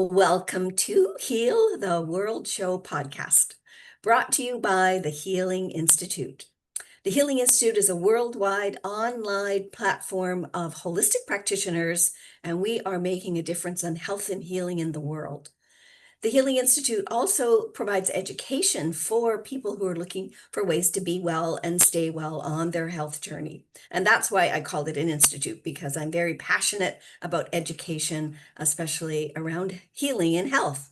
Welcome to Heal the World Show podcast, brought to you by the Healing Institute. The Healing Institute is a worldwide online platform of holistic practitioners, and we are making a difference on health and healing in the world. The Healing Institute also provides education for people who are looking for ways to be well and stay well on their health journey. And that's why I called it an institute, because I'm very passionate about education, especially around healing and health.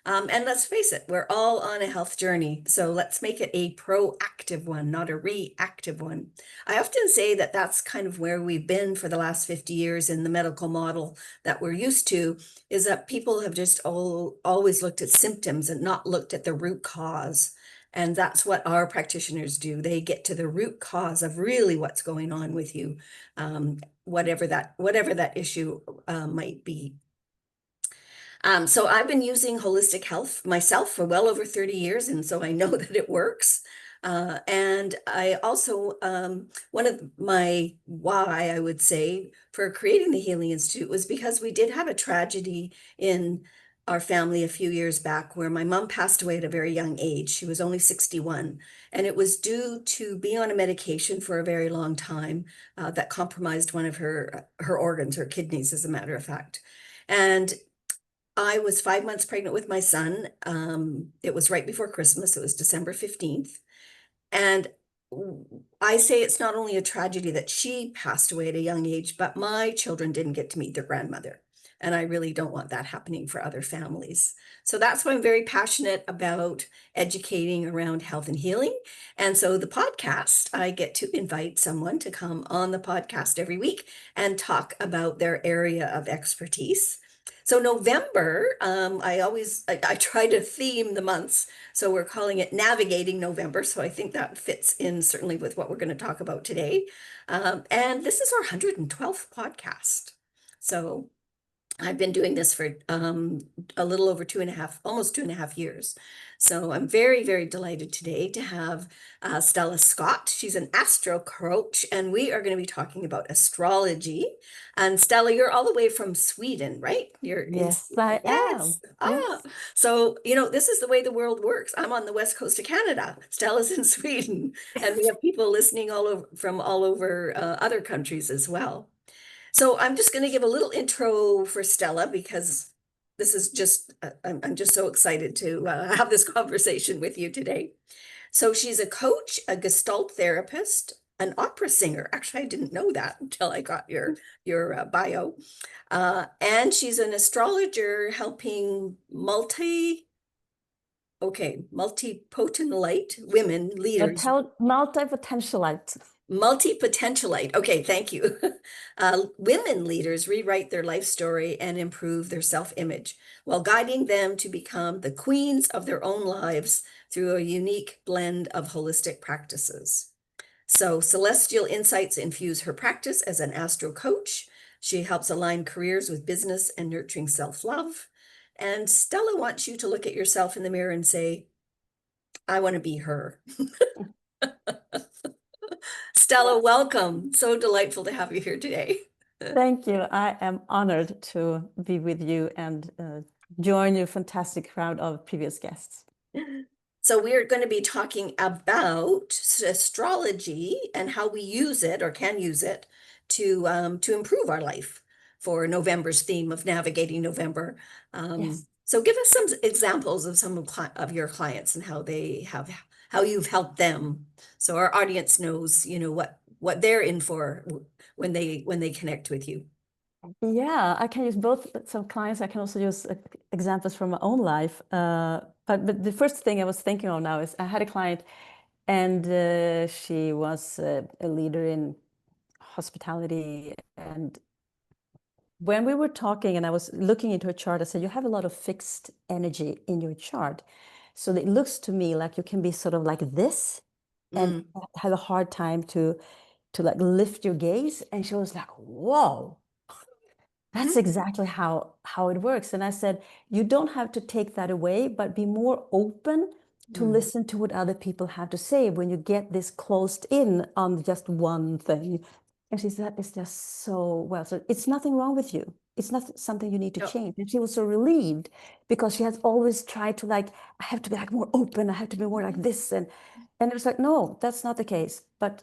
And let's face it, we're all on a health journey. So let's make it a proactive one, not a reactive one. I often say that that's kind of where we've been for the last 50 years in the medical model that we're used to, is that people have just always looked at symptoms and not looked at the root cause. And that's what our practitioners do. They get to the root cause of really what's going on with you, whatever that issue might be. So I've been using holistic health myself for well over 30 years, and so I know that it works. And I also, one of my why, I would say, for creating the Healing Institute was because we did have a tragedy in our family a few years back where my mom passed away at a very young age. She was only 61, and it was due to being on a medication for a very long time that compromised one of her organs, her kidneys, as a matter of fact. And I was 5 months pregnant with my son. It was right before Christmas. It was December 15th. And I say it's not only a tragedy that she passed away at a young age, but my children didn't get to meet their grandmother. And I really don't want that happening for other families. So that's why I'm very passionate about educating around health and healing. And so the podcast, I get to invite someone to come on the podcast every week and talk about their area of expertise. So November, I try to theme the months. So we're calling it Navigating November. So I think that fits in certainly with what we're going to talk about today. And this is our 112th podcast. So I've been doing this for a little over almost 2.5 years. So I'm very, very delighted today to have Stella Scott. She's an astro coach, and we are going to be talking about astrology. And Stella, you're all the way from Sweden, right? Yes, I am. Yes. Yes. So, this is the way the world works. I'm on the west coast of Canada. Stella's in Sweden, and we have people listening from all over other countries as well. So I'm just going to give a little intro for Stella because this is just, I'm just so excited to have this conversation with you today. So she's a coach, a Gestalt therapist, an opera singer. Actually, I didn't know that until I got your bio. And she's an astrologer helping multipotent light women leaders. Multi-potentialite. Multi-potentialite. Okay, thank you. Women leaders rewrite their life story and improve their self-image while guiding them to become the queens of their own lives through a unique blend of holistic practices. So celestial insights infuse her practice as an astro coach. She helps align careers with business and nurturing self-love. And Stella wants you to look at yourself in the mirror and say, I want to be her. Stella, welcome. So delightful to have you here today. Thank you. I am honored to be with you and join your fantastic crowd of previous guests. So we're going to be talking about astrology and how we use it or can use it to improve our life for November's theme of Navigating November. Yes. So give us some examples of some of your clients and how you've helped them, so our audience knows, what they're in for when they connect with you. Yeah, I can use both some clients. I can also use examples from my own life. But the first thing I was thinking of now is I had a client and she was a leader in hospitality. And when we were talking and I was looking into her chart, I said, you have a lot of fixed energy in your chart. So it looks to me like you can be sort of like this and have a hard time to like lift your gaze. And she was like, whoa, that's exactly how it works. And I said, you don't have to take that away, but be more open to listen to what other people have to say when you get this closed in on just one thing. And she said, it's just so well. So it's nothing wrong with you. It's not something you need to No. change. And she was so relieved because she has always tried to like, I have to be like more open. I have to be more like this. And it was like, no, that's not the case. But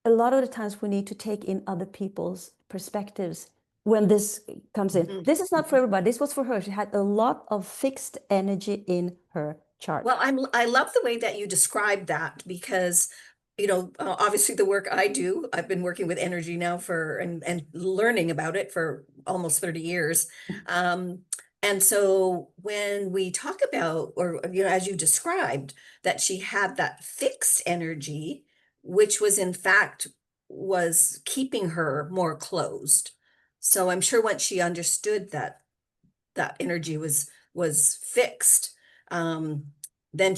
a lot of the times we need to take in other people's perspectives when this comes in. Mhm. This is not for everybody. This was for her. She had a lot of fixed energy in her chart. Well, I love the way that you described that because, obviously the work I do, I've been working with energy now and learning about it for almost 30 years. And so when we talk about, or, as you described, that she had that fixed energy, which was in fact was keeping her more closed. So I'm sure once she understood that that energy was fixed, um, then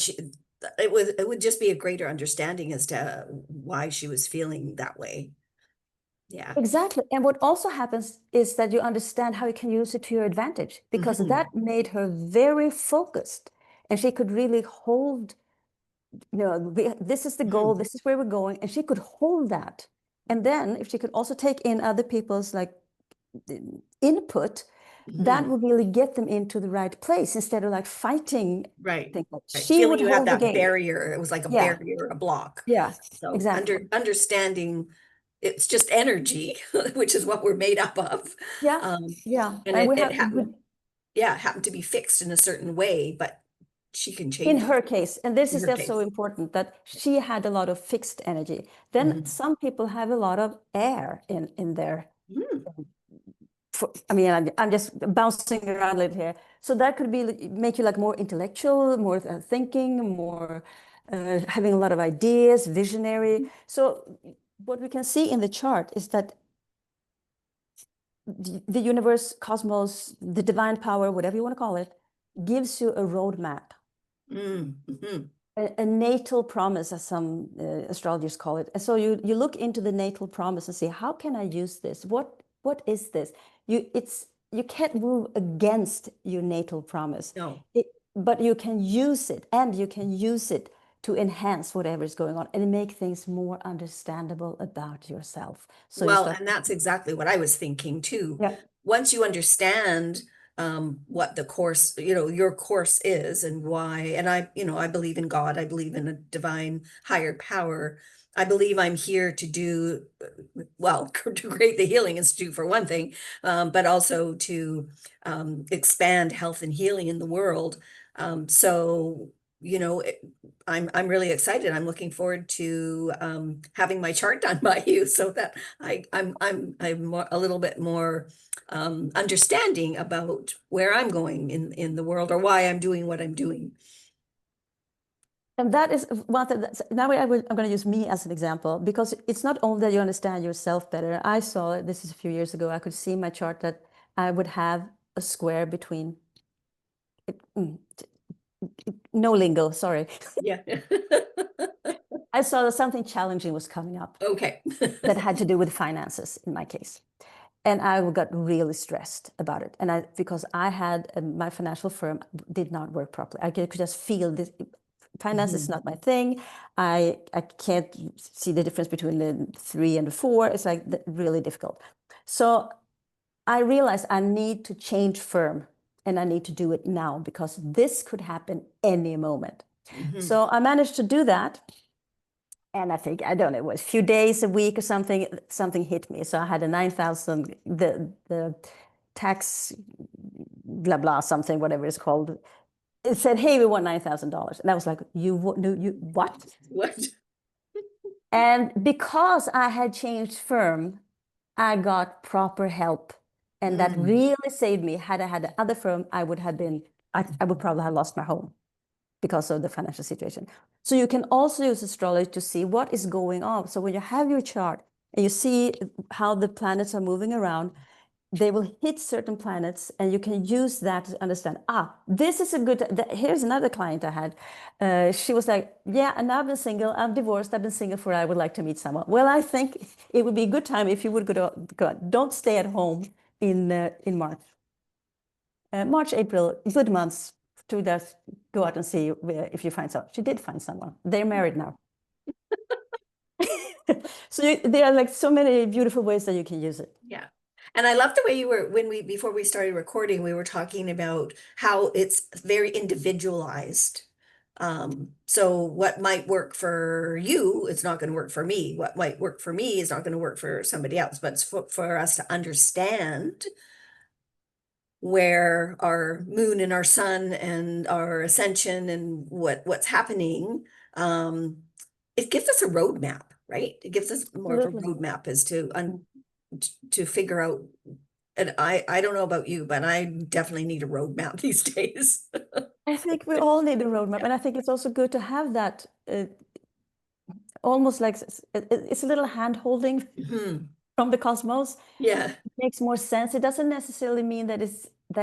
it would just be a greater understanding as to why she was feeling that way. Yeah. Exactly. And what also happens is that you understand how you can use it to your advantage because that Mhm. made her very focused and she could really hold, this is the goal, Mhm. this is where we're going, and she could hold that. And then if she could also take in other people's like input, that Mhm. would really get them into the right place instead of like fighting Right. things. Like Right. she Feeling would you had hold the that game. barrier. It was like a Yeah, barrier, a block. yeah, So exactly. understanding it's just energy, which is what we're made up of. Yeah, Um, yeah. and And it, we it have, happened, yeah, it happened to be fixed in a certain way, but she can in change it her case, and this in is her just so case. important that she had a lot of fixed energy. Then Mhm. some people have a lot of air in their, Mm. I mean, I'm just bouncing around a little here. So that could be make you like more intellectual, more thinking, more having a lot of ideas, visionary. So what we can see in the chart is that the universe, cosmos, the divine power, whatever you want to call it, gives you a roadmap, Mhm. a natal promise, as some astrologers call it. And so you look into the natal promise and say, how can I use this? What is this? You can't move against your natal promise, No. but you can use it, and you can use it to enhance whatever is going on and make things more understandable about yourself. So you Well, start, and that's exactly what I was thinking too. yeah. Once you understand what the course, your course is and why, and I believe in God, I believe in a divine higher power. I believe I'm here to do, well, to create the Healing Institute for one thing, but also to expand health and healing in the world. So, you know, I'm really excited. I'm looking forward to having my chart done by you so that I'm a little bit more understanding about where I'm going in the world or why I'm doing what I'm doing. And that is one thing. Now I'm going to use me as an example because it's not only that you understand yourself better. I saw, this is a few years ago, I could see in my chart that I would have a square between, mm, no lingo, sorry. Yeah. I saw that something challenging was coming up Okay. that had to do with finances in my case. And I got really stressed about it. And because I had my financial firm did not work properly. I could just feel this. Finance is Mhm. not my thing. I can't see the difference between the 3 and the 4. It's like really difficult. So I realized I need to change firm and I need to do it now because this could happen any moment. Mhm. So I managed to do that. And I think, I don't know, it was a few days, a week or something hit me. So I had a 9,000, the tax, blah, blah, something, whatever it's called. It said, hey, we want $9,000. And I was like, you what? What? And because I had changed firm, I got proper help. And that Mm. really saved me. Had I had the other firm, I would probably have lost my home because of the financial situation. So you can also use astrology to see what is going on. So when you have your chart and you see how the planets are moving around, they will hit certain planets and you can use that to understand, this is a good, here's another client I had. She was like, yeah, and I've been single, I'm divorced, I've been single for, I would like to meet someone. Well, I think it would be a good time if you would go don't stay at home in March. March, April, good months to just go out and see if you find someone. She did find someone. They're married now. So there are like so many beautiful ways that you can use it. Yeah. And I love the way you were, before we started recording, we were talking about how it's very individualized. So what might work for you, it's not going to work for me. What might work for me is not going to work for somebody else, but it's for us to understand where our moon and our sun and our ascension and what's happening. It gives us a roadmap, right? It gives us more of a Absolutely. roadmap as to figure out. And I don't know about you, but I definitely need a roadmap these days. I think we all need a roadmap, and I think it's also good to have that almost like it's a little hand holding Mhm. from the cosmos. Yeah. It makes more sense. It doesn't necessarily mean that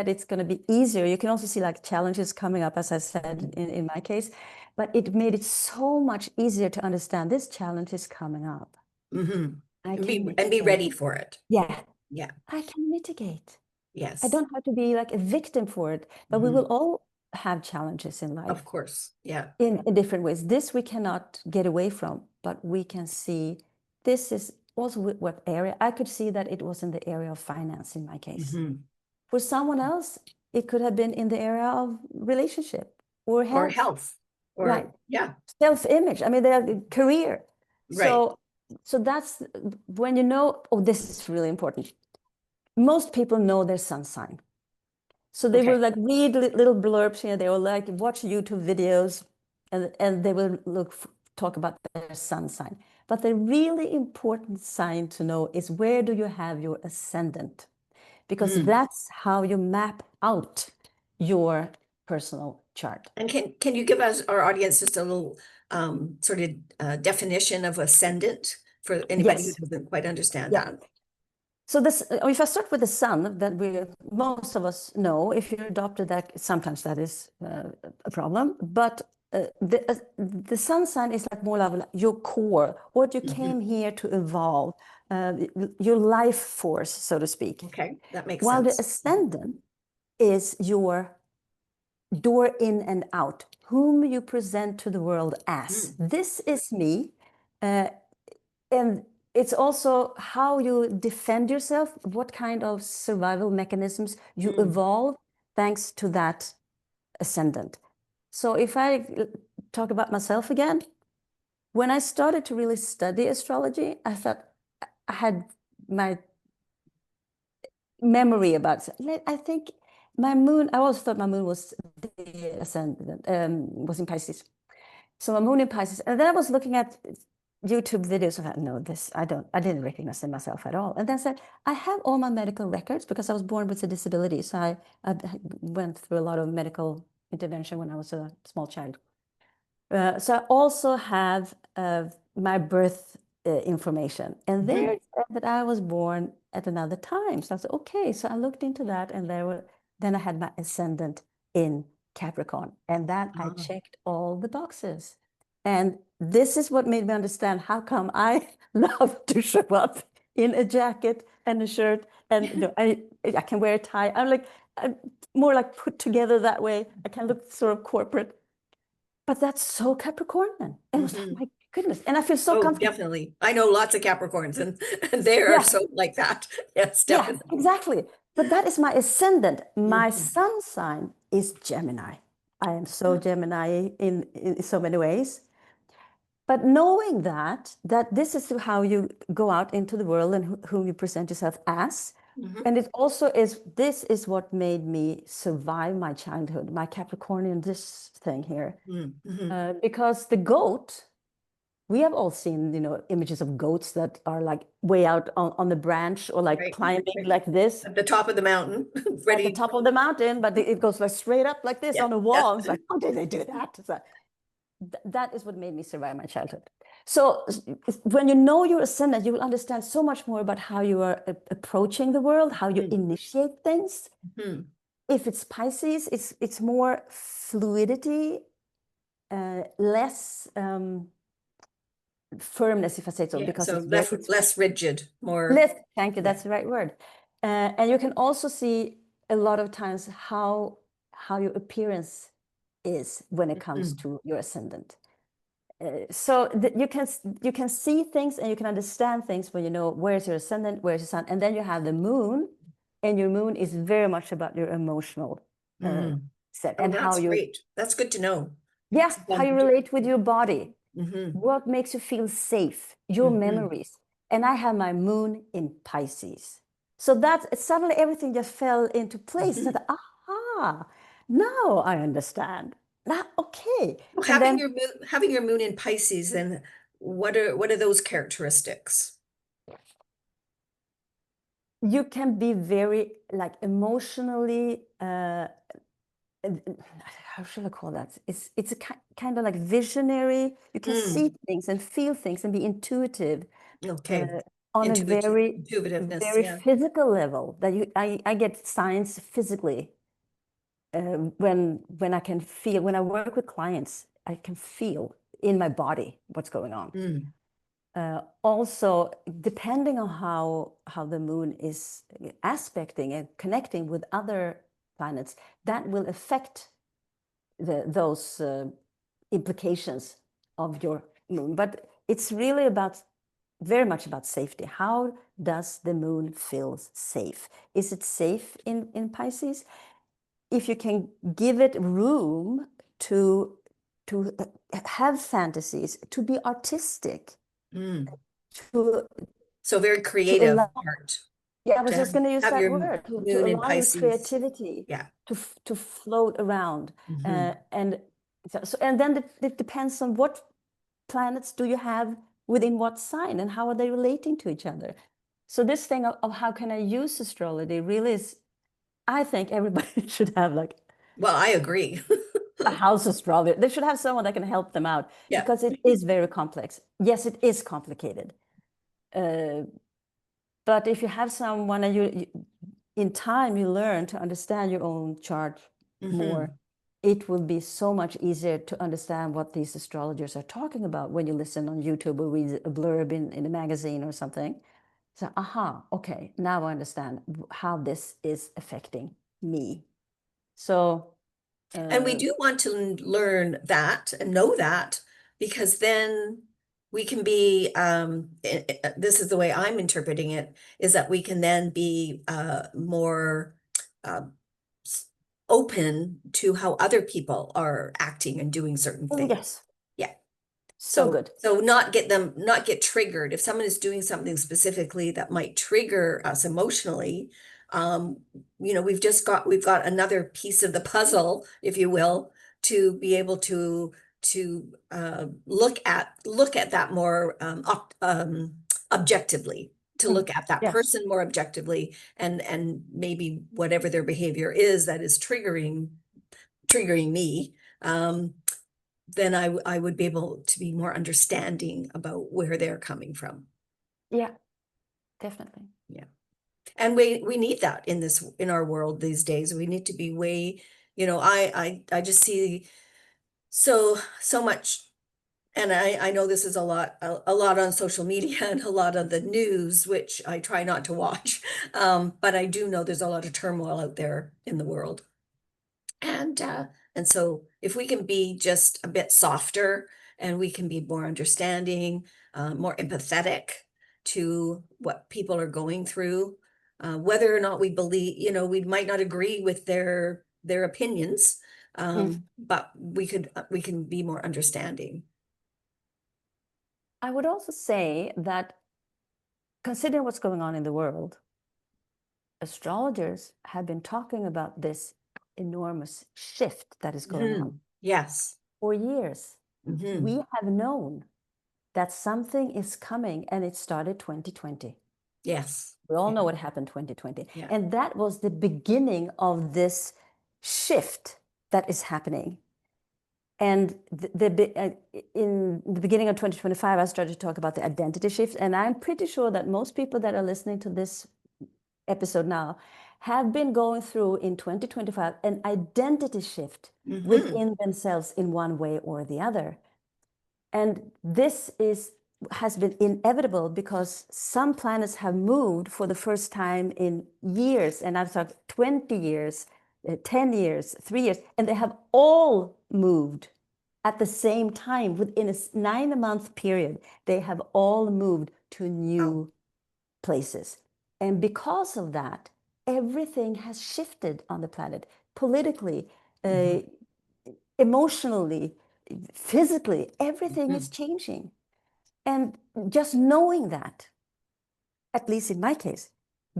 it's going to be easier. You can also see like challenges coming up, as I said in my case, but it made it so much easier to understand this challenge is coming up. Hmm. I And can be ready mitigate. for it. Yeah, Yeah. I can mitigate. I Yes. don't have to be like a victim for it, but we will Mhm. all have challenges in life Of course. Yeah. in different ways. This we cannot get away from, but we can see this is also what area. I could see that it was in the area of finance in my case. Hmm. For someone else, it could have been in the area of relationship or Or health, health. right? Or yeah. Self-image. I mean, their career. Right. So that's when you know, oh, this is really important. Most people know their sun sign. So they will Okay. like read little blurbs here. They will like watch YouTube videos and they will talk about their sun sign. But the really important sign to know is where do you have your ascendant? Because Mm. that's how you map out your personal chart. And can you give us, our audience, just a little sort of definition of ascendant for anybody who Yes. doesn't quite understand Yeah. that? So this, if I start with the sun, that most of us know, if you adopted that, sometimes that is a problem. But the sun sign is like more like your core, what you Mhm. came here to evolve, your life force, so to speak. Okay, that makes While the sense. ascendant is your door in and out, whom you present to the world as. Mm. This is me. And it's also how you defend yourself, what kind of survival mechanisms you Mm. evolve thanks to that ascendant. So if I talk about myself again, when I started to really study astrology, I thought I had my memory about it. I think my moon, I always thought my moon was the ascendant, was in Pisces. So my moon in Pisces. And then I was looking at YouTube videos of that. No, I didn't recognize them myself at all. And then I said, I have all my medical records because I was born with a disability. So I went through a lot of medical intervention when I was a small child. So I also have my birth information. And Mhm. there it said that I was born at another time. So I said, okay. So I looked into that and then I had my ascendant in Capricorn. And that I Oh. checked all the boxes. And this is what made me understand how come I love to show up in a jacket and a shirt. And I can wear a tie. I'm more like put together that way. I can look sort of corporate. But that's so Capricornian. And I was like, Mhm. my goodness. And I feel so Oh, comfortable. definitely. I know lots of Capricorns and they are Yeah, so like that. Yes, yeah, definitely. exactly. But that is my ascendant. My Mhm. sun sign is Gemini. I am so Gemini in so many ways. But knowing that this is how you go out into the world and whom you present yourself as. Mhm. And it also this is what made me survive my childhood, my Capricornian, this thing here. Mhm. Because the goat, we have all seen, images of goats that are like way out on the branch or like Right. climbing Right. like this At the top of the mountain, at the ready. top of the mountain, but it goes like straight up like this Yeah. on a Yeah. wall. It's like, how did they do that? So, that is what made me survive my childhood. So when you know your ascendant, you will understand so much more about how you are approaching the world, how you initiate things. Mhm. If it's Pisces, it's more fluidity, less firmness, if I say so, Yeah. because So it's very less rigid, more. less. Thank you. Yeah. That's the right word. And you can also see a lot of times how your appearance is when it comes Mhm. to your ascendant. so you can see things and you can understand things when you know where's your ascendant, where's your sun, and then you have the moon, and your moon is very much about your emotional set Oh, and how that's you, great. That's good to know. yeah, how you relate with your body, Mm-hmm. what makes you feel safe, your memories. And I have my moon in Pisces. So that suddenly everything just fell into place. I thought, aha, now I understand. Now, okay. Well, And then having your moon in Pisces, then what are those characteristics? you can be very like emotionally how should I call that? It's a kind of like visionary. You can see things and feel things and be intuitive Okay. on a very Intuitiveness, very yeah. physical level. That I get signs physically when I can feel, when I work with clients, I can feel in my body what's going on. Also, depending on how the moon is aspecting and connecting with other planets, that will affect those implications of your moon. But it's really very much about safety. How does the moon feel safe? Is it safe in Pisces? If you can give it room to have fantasies, to be artistic, to So very to creative allow, heart. yeah, I was To just going to use have that your word, to moon in allow your Pisces. creativity Yeah. to float around. And so and then it depends on what planets do you have within what sign and how are they relating to each other. So this thing of how can I use astrology really is, I think everybody should have like Well, I agree. a house astrologer. They should have someone that can help them out Yeah. because it is very complex. Yes, it is complicated. But if you have someone and in time you learn to understand your own chart more, it will be so much easier to understand what these astrologers are talking about when you listen on YouTube or read a blurb in a magazine or something. So, aha, okay, now I understand how this is affecting me. So, And we do want to learn that and know that because then we can be, this is the way I'm interpreting it, is that we can then be more uh, open to how other people are acting and doing certain oh, things. yes, Yeah. so good. So not get triggered. If someone is doing something specifically that might trigger us emotionally, we've got another piece of the puzzle, if you will, to be able to look at that more objectively, to look at that Yes. person more objectively, and maybe whatever their behavior is that is triggering me. Then I would be able to be more understanding about where they're coming from. Yeah, definitely. Yeah. And we need that in our world these days. We need to be way, I just see so much, and I know this is a lot on social media and a lot of the news, which I try not to watch. But I do know there's a lot of turmoil out there in the world. And so if we can be just a bit softer and we can be more understanding, more empathetic to what people are going through, whether or not we believe, we might not agree with their opinions, but we can be more understanding. I would also say that considering what's going on in the world, astrologers have been talking about this enormous shift that is going on Yes. for years. Mm-hmm. We have known that something is coming, and it started 2020. Yes. We all know what happened 2020. Yeah. And that was the beginning of this shift that is happening. And in the beginning of 2025, I started to talk about the identity shift. And I'm pretty sure that most people that are listening to this episode now have been going through in 2025 an identity shift within themselves in one way or the other. And this has been inevitable because some planets have moved for the first time in years, and I've talked 20 years, 10 years, 3 years, and they have all moved at the same time, within a 9-month period, they have all moved to new places. And because of that, everything has shifted on the planet, politically, emotionally, physically, everything is changing. And just knowing that, at least in my case,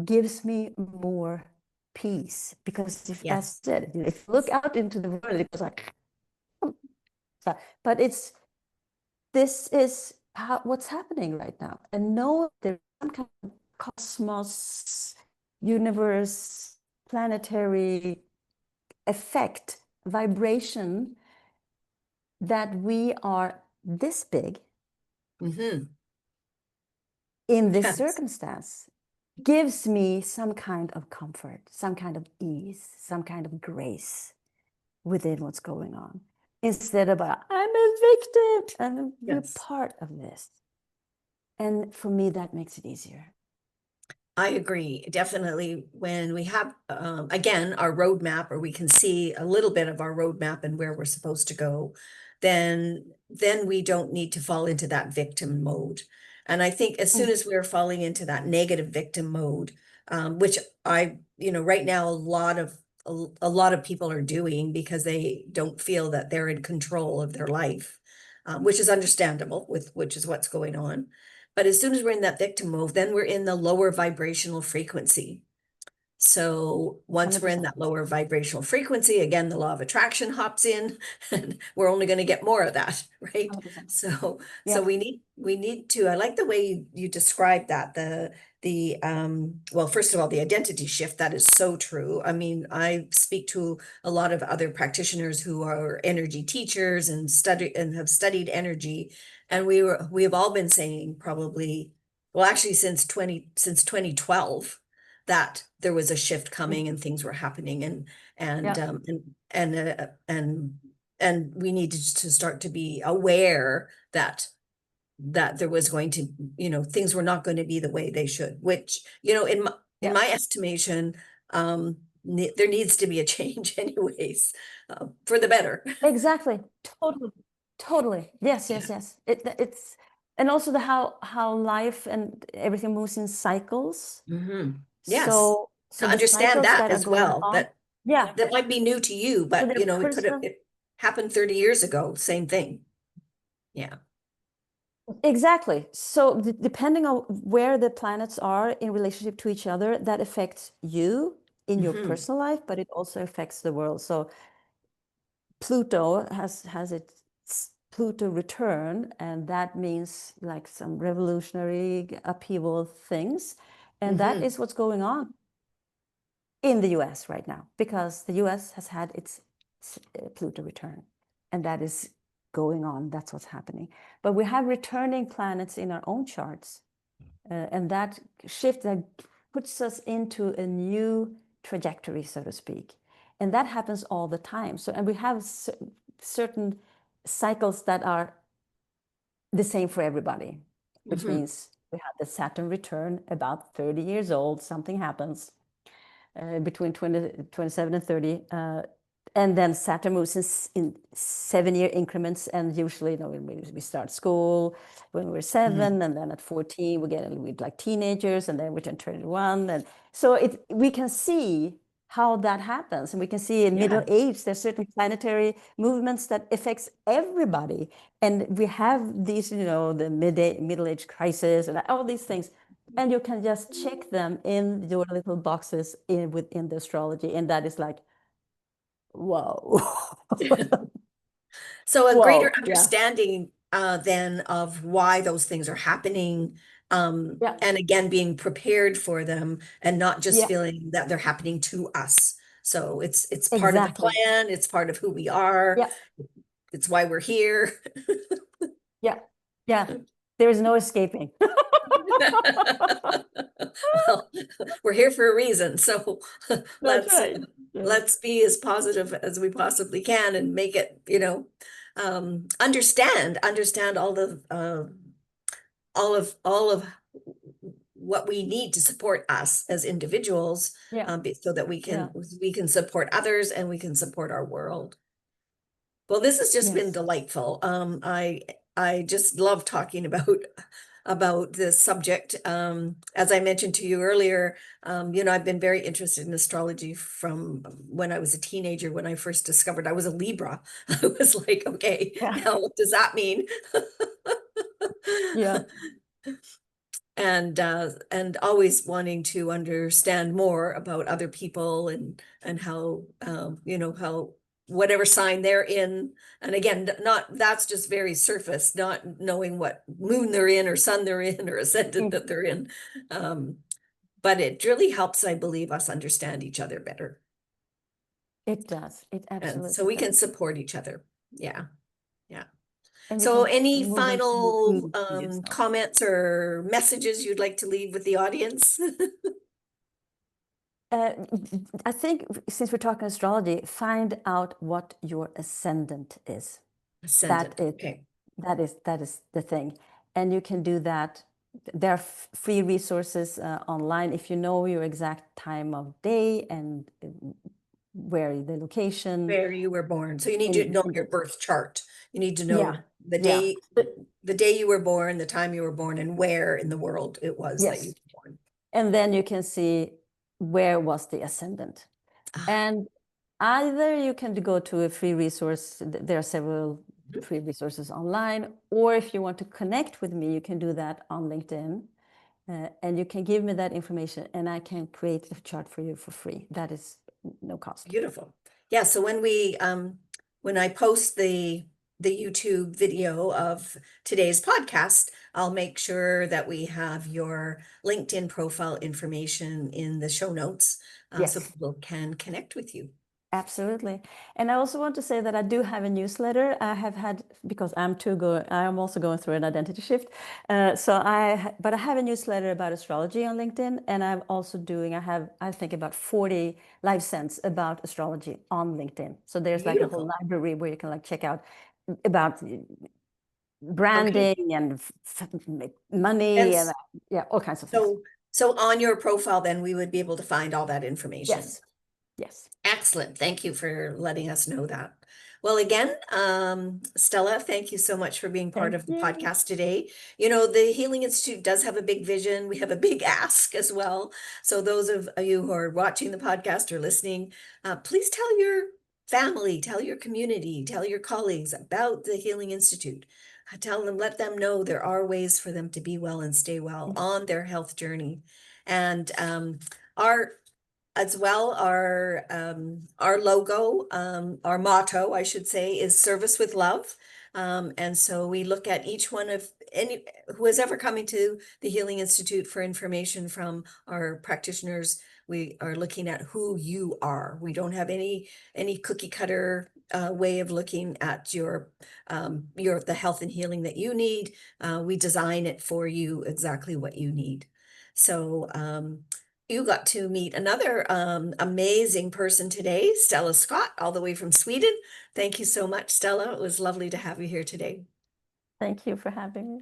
gives me more peace. Because if Yes. that's it, if you look out into the world, it goes like, but this is what's happening right now. And know there's some kind of cosmos, universe, planetary effect, vibration, that we are this big in this Yes. circumstance gives me some kind of comfort, some kind of ease, some kind of grace within what's going on. Instead of I'm a victim and we're part of this. And for me, that makes it easier. I agree. Definitely when we have, again, our roadmap, or we can see a little bit of our roadmap and where we're supposed to go, then we don't need to fall into that victim mode. And I think as soon as we're falling into that negative victim mode, which right now, a lot of people are doing because they don't feel that they're in control of their life, which is understandable which is what's going on. But as soon as we're in that victim mode, then we're in the lower vibrational frequency. So once we're in 100%. that lower vibrational frequency, again, the law of attraction hops in, and we're only going to get more of that, right? 100%. So Yeah. we need to, I like the way you described that, well, first of all, the identity shift, that is so true. I mean, I speak to a lot of other practitioners who are energy teachers and have studied energy. And we have all been saying probably, well, actually since 2012, that there was a shift coming and things were happening, and we needed to start to be aware that there was going to, things were not going to be the way they should, which, in my estimation, there needs to be a change anyways, for the better. Exactly. Totally. Yes. It's, and also how life and everything moves in cycles. Yes. So To the understand cycles that that are as going well, on. Yeah. that might be new to you, So but they're it happened 30 years ago, same thing. Yeah. Exactly. So depending on where the planets are in relationship to each other, that affects you in your personal life, but it also affects the world. So Pluto has its Pluto return, and that means like some revolutionary upheaval things. And that is what's going on in the US right now, because the US has had its Pluto return, and that is going on. That's what's happening. But we have returning planets in our own charts, and that shift that puts us into a new trajectory, so to speak. And that happens all the time. So, and we have certain cycles that are the same for everybody, which means we have the Saturn return about 30 years old, something happens between 27 and 30. And then Saturn moves in 7-year increments. And usually, we start school when we're 7, and then at 14, we get a little bit like teenagers, and then we turn 21. And so we can see how that happens. And we can see in middle age, there's certain planetary movements that affects everybody. And we have these, the middle age crisis and all these things. And you can just check them in your little boxes within the astrology. And that is like, whoa. So a greater Whoa, understanding then of why those things are happening, and again being prepared for them, and not just feeling that they're happening to us. So it's part of the plan, it's part of who we are, it's why we're here. Yeah. There is no escaping. Well, we're here for a reason, so That's right. let's be as positive as we possibly can and make it, understand all of what we need to support us as individuals, so that we can support others and we can support our world. Well, this has just been Yes. delightful. I just love talking about this subject. As I mentioned to you earlier, I've been very interested in astrology from when I was a teenager, when I first discovered I was a Libra. I was like, okay, Yeah. now what does that mean? Yeah. And always wanting to understand more about other people and how how whatever sign they're in. And again, not that's just very surface, not knowing what moon they're in or sun they're in or ascendant that they're in. um but it really helps, I believe, us understand each other better, It does. It and so absolutely we can does. support each other. Yeah, yeah. And you So can any move into final mood for yourself. comments or messages you'd like to leave with the audience? Uh, I think since we're talking astrology, find out what your ascendant is. That Ascendant. is Okay. that is the thing, and you can do that. There are free resources online if you know your exact time of day and where the location. Where you were born. So you need to And know your birth chart. You need to yeah, know the yeah, day, the day you were born, the time you were born, and where in the world it was that you yes, were born. and then you can see where was the ascendant. Ah, And either you can go to a free resource, there are several mhm. free resources online, or if you want to connect with me, you can do that on LinkedIn. And you can give me that information and I can create a chart for you for free. That is no cost. Beautiful. Yeah, so when I post the YouTube video of today's podcast, I'll make sure that we have your LinkedIn profile information in the show notes, so Yes. people can connect with you. Absolutely. And I also want to say that I do have a newsletter. I have had, because I am also going through an identity shift. But I have a newsletter about astrology on LinkedIn. And I'm also I think about 40 live sends about astrology on LinkedIn. So there's like a whole Beautiful. library where you can like check out about Okay. branding and And money and yeah, all kinds of things. so on your profile, then we would be able to find all that information. Yes. Yes. Excellent. Thank you for letting us know that. Well, again, Stella, thank you so much for being part Thank of the you. podcast today. The Healing Institute does have a big vision. We have a big ask as well. So those of you who are watching the podcast or listening, please tell your family, tell your community, tell your colleagues about the Healing Institute. Tell them, let them know there are ways for them to be well and stay well on their health journey. And our as well, our logo, our motto, I should say, is service with love. And so we look at each one of any who is ever coming to the Healing Institute for information from our practitioners. We are looking at who you are. We don't have any cookie cutter way of looking at your the health and healing that you need. We design it for you exactly what you need. So you got to meet another amazing person today, Stella Scott, all the way from Sweden. Thank you so much, Stella. It was lovely to have you here today. Thank you for having me.